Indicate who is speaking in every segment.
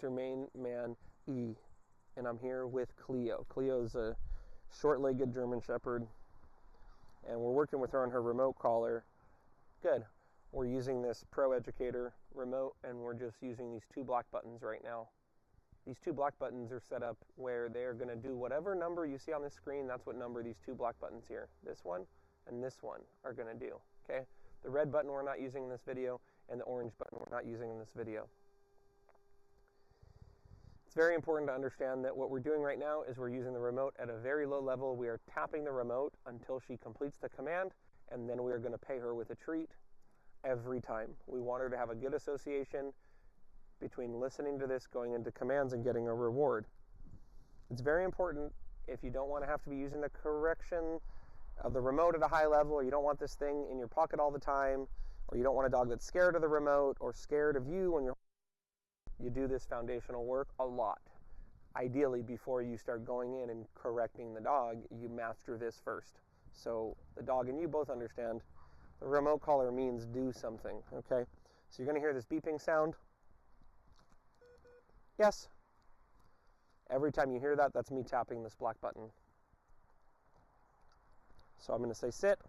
Speaker 1: your main man, E. And I'm here with Cleo. Cleo's a short-legged German Shepherd. And we're working with her on her remote collar. Good. We're using this Pro Educator remote, and we're just using these two black buttons right now. These two black buttons are set up where they're going to do whatever number you see on the screen. That's what number these two black buttons here, this one and this one, are going to do. Okay? The red button we're not using in this video, and the orange button we're not using in this video. It's very important to understand that what we're doing right now is we're using the remote at a very low level. We are tapping the remote until she completes the command, and then we are going to pay her with a treat every time. We want her to have a good association between listening to this, going into commands, and getting a reward. It's very important if you don't want to have to be using the correction of the remote at a high level, or you don't want this thing in your pocket all the time, or you don't want a dog that's scared of the remote or scared of you when you do this foundational work a lot. Ideally, before you start going in and correcting the dog, you master this first. So the dog and you both understand the remote collar means do something, okay? So you're going to hear this beeping sound. Yes. Every time you hear that, that's me tapping this black button. So I'm going to say sit.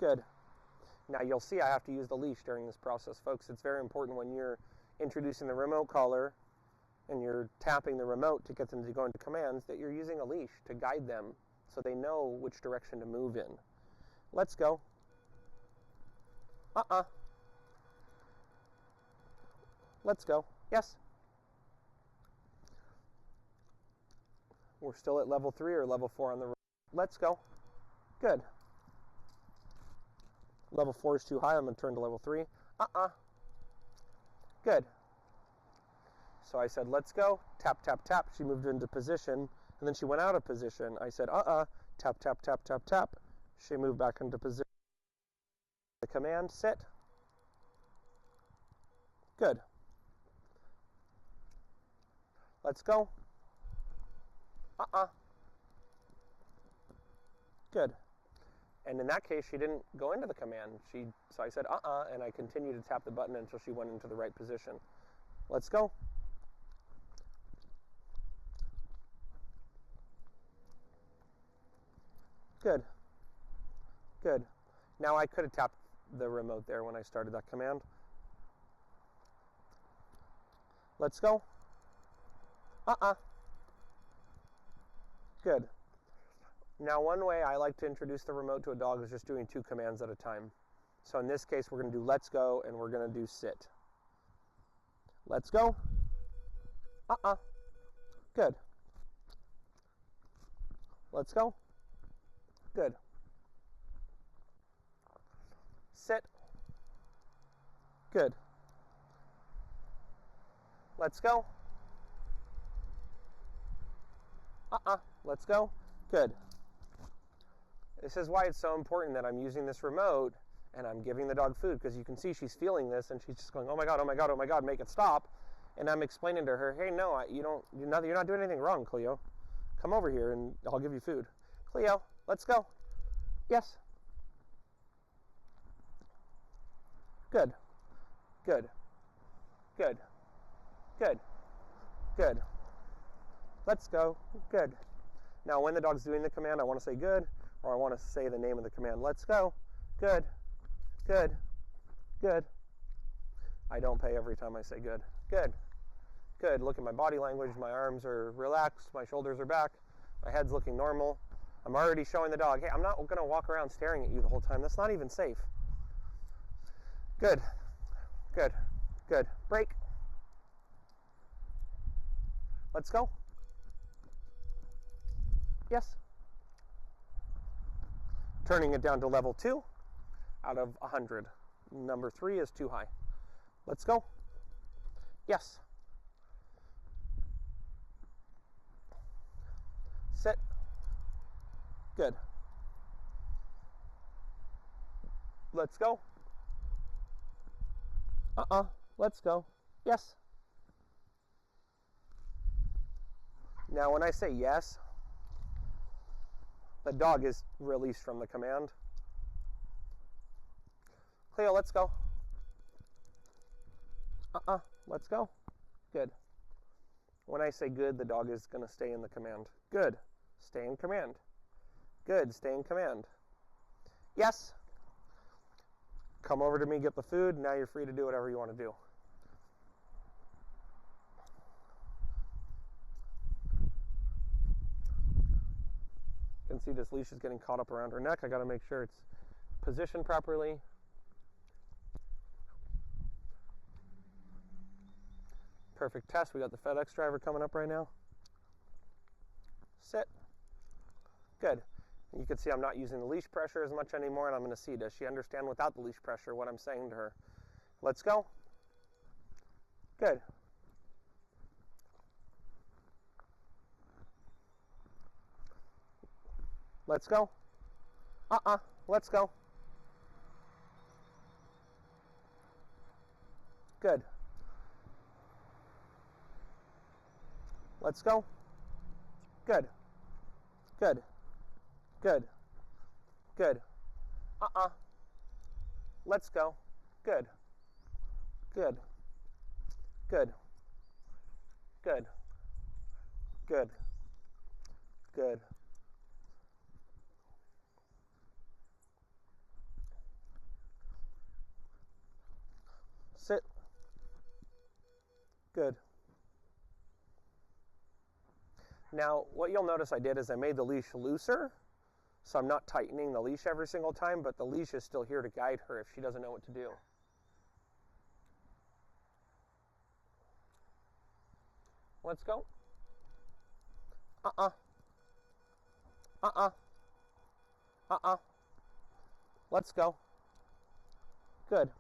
Speaker 1: Good. Now you'll see I have to use the leash during this process, folks. It's very important when you're introducing the remote collar and you're tapping the remote to get them to go into commands that you're using a leash to guide them so they know which direction to move in. Let's go. Let's go. Yes. We're still at level 3 or level 4 on the road. Let's go. Good. Level 4 is too high. I'm going to turn to level 3. Good. So I said, let's go. Tap, tap, tap. She moved into position, and then she went out of position. I said, tap, tap, tap, tap, tap. She moved back into position. The command, sit. Good. Let's go. Good. And in that case, she didn't go into the command. So I said, and I continued to tap the button until she went into the right position. Let's go. Good. Good. Now I could have tapped the remote there when I started that command. Let's go. Good. Now, one way I like to introduce the remote to a dog is just doing 2 commands at a time. So in this case, we're going to do let's go, and we're going to do sit. Let's go. Good. Let's go. Good. Sit. Good. Let's go. Let's go. Good. This is why it's so important that I'm using this remote and I'm giving the dog food, because you can see she's feeling this and she's just going, oh my God, oh my God, oh my God, make it stop. And I'm explaining to her, hey, no, you're not doing anything wrong, Cleo. Come over here and I'll give you food. Cleo, let's go. Yes. Good. Good. Good. Good. Good. Let's go. Good. Now, when the dog's doing the command, I want to say good, or I want to say the name of the command. Let's go. Good. Good. Good. I don't pay every time I say good. Good. Good. Look at my body language. My arms are relaxed. My shoulders are back. My head's looking normal. I'm already showing the dog, hey, I'm not going to walk around staring at you the whole time. That's not even safe. Good. Good. Good. Break. Let's go. Yes. Turning it down to level 2 out of 100. Number 3 is too high. Let's go. Yes. Sit. Good. Let's go. Let's go. Yes. Now, when I say yes, the dog is released from the command. Cleo, let's go. Let's go. Good. When I say good, the dog is going to stay in the command. Good. Stay in command. Good. Stay in command. Yes. Come over to me, get the food. Now you're free to do whatever you want to do. You can see this leash is getting caught up around her neck. I got to make sure it's positioned properly. Perfect test. We got the FedEx driver coming up right now. Sit. Good. You can see I'm not using the leash pressure as much anymore, and I'm going to see, does she understand without the leash pressure what I'm saying to her? Let's go. Good. Let's go. Let's go. Good. Let's go. Good. Good. Good. Good. Let's go. Good. Good. Good. Good. Good. Good. Sit. Good. Now, what you'll notice I did is I made the leash looser, so I'm not tightening the leash every single time, but the leash is still here to guide her if she doesn't know what to do. Let's go. Let's go. Good.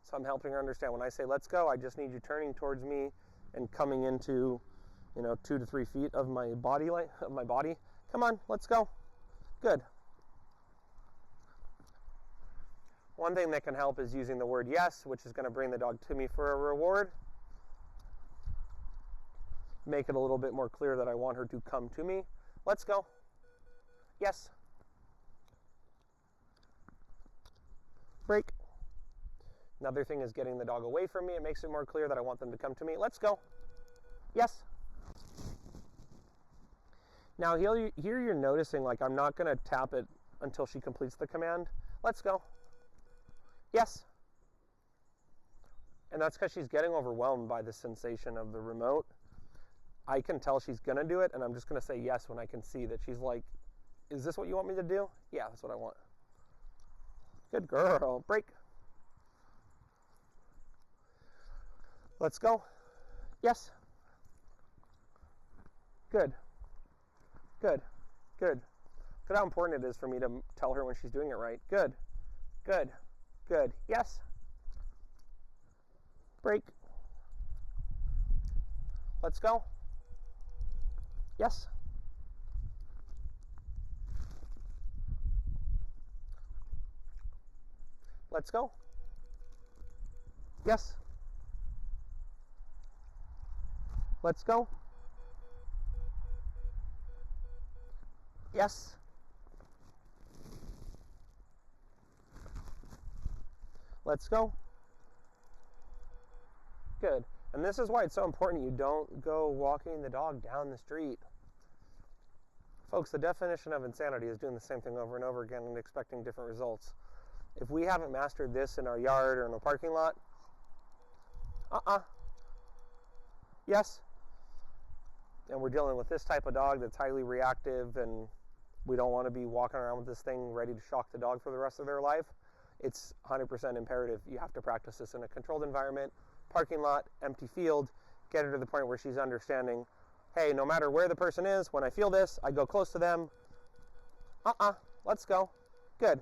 Speaker 1: So I'm helping her understand when I say let's go, I just need you turning towards me and coming into, 2 to 3 feet of my body. Come on, let's go. Good. One thing that can help is using the word yes, which is going to bring the dog to me for a reward. Make it a little bit more clear that I want her to come to me. Let's go. Yes. Break. Another thing is getting the dog away from me. It makes it more clear that I want them to come to me. Let's go. Yes. Now here you're noticing like I'm not going to tap it until she completes the command. Let's go. Yes. And that's because she's getting overwhelmed by the sensation of the remote. I can tell she's going to do it, and I'm just going to say yes when I can see that she's like, is this what you want me to do? Yeah, that's what I want. Good girl. Break. Let's go. Yes. Good. Good. Good. Look at how important it is for me to tell her when she's doing it right. Good. Good. Good. Yes. Break. Let's go. Yes. Let's go. Yes. Let's go. Yes. Let's go. Good. And this is why it's so important you don't go walking the dog down the street. Folks, the definition of insanity is doing the same thing over and over again and expecting different results. If we haven't mastered this in our yard or in a parking lot, yes. And we're dealing with this type of dog that's highly reactive, and we don't want to be walking around with this thing ready to shock the dog for the rest of their life. It's 100% imperative you have to practice this in a controlled environment, parking lot, empty field, get her to the point where she's understanding, hey, no matter where the person is, when I feel this, I go close to them. Let's go. Good.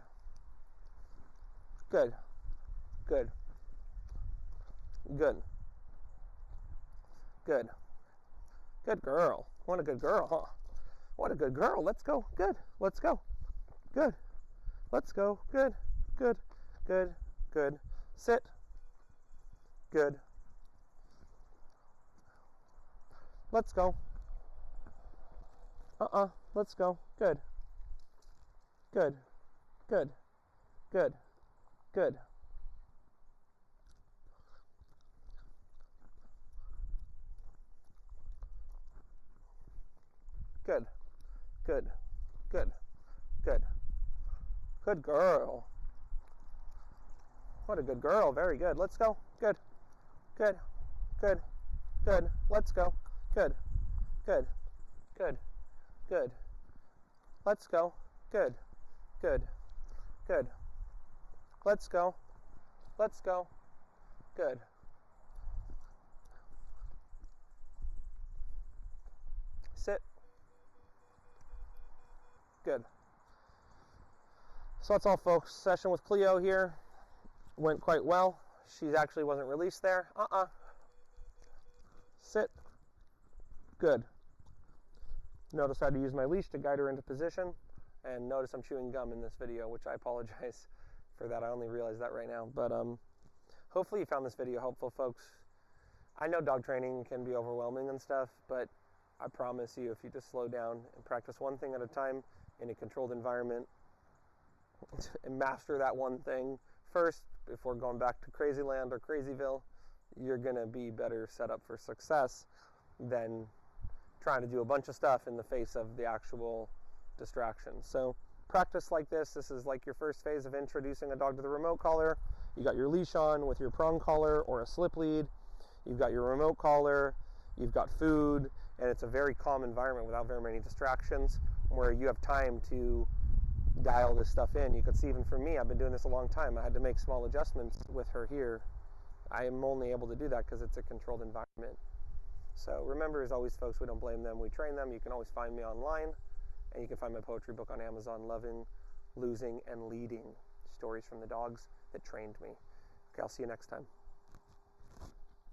Speaker 1: Good. Good. Good. Good. Good girl. What a good girl, huh? What a good girl. Let's go. Good. Let's go. Good. Let's go. Good. Good. Good. Good. Sit. Good. Let's go. Let's go. Good. Good. Good. Good. Good. Good. Good. Good. Good. Good girl. What a good girl. Very good. Let's go. Good. Good. Good. Good. Let's go. Good. Good. Good. Good. Let's go. Good. Good. Good. Let's go. Let's go. Good. Sit. Good. So that's all, folks. Session with Cleo here went quite well. She actually wasn't released there. Sit. Good. Notice how to use my leash to guide her into position. And notice I'm chewing gum in this video, which I apologize for that. I only realized that right now. But hopefully you found this video helpful, folks. I know dog training can be overwhelming and stuff, but I promise you, if you just slow down and practice one thing at a time in a controlled environment and master that one thing first before going back to Crazyland or Crazyville, you're going to be better set up for success than trying to do a bunch of stuff in the face of the actual distractions. So practice like this. This is like your first phase of introducing a dog to the remote collar. You got your leash on with your prong collar or a slip lead. You've got your remote collar. You've got food. And it's a very calm environment without very many distractions where you have time to dial this stuff in. You can see even for me, I've been doing this a long time. I had to make small adjustments with her here. I am only able to do that because it's a controlled environment. So remember, as always, folks, we don't blame them, we train them. You can always find me online, and you can find my poetry book on Amazon, Loving, Losing, and Leading, Stories from the Dogs That Trained Me. Okay, I'll see you next time.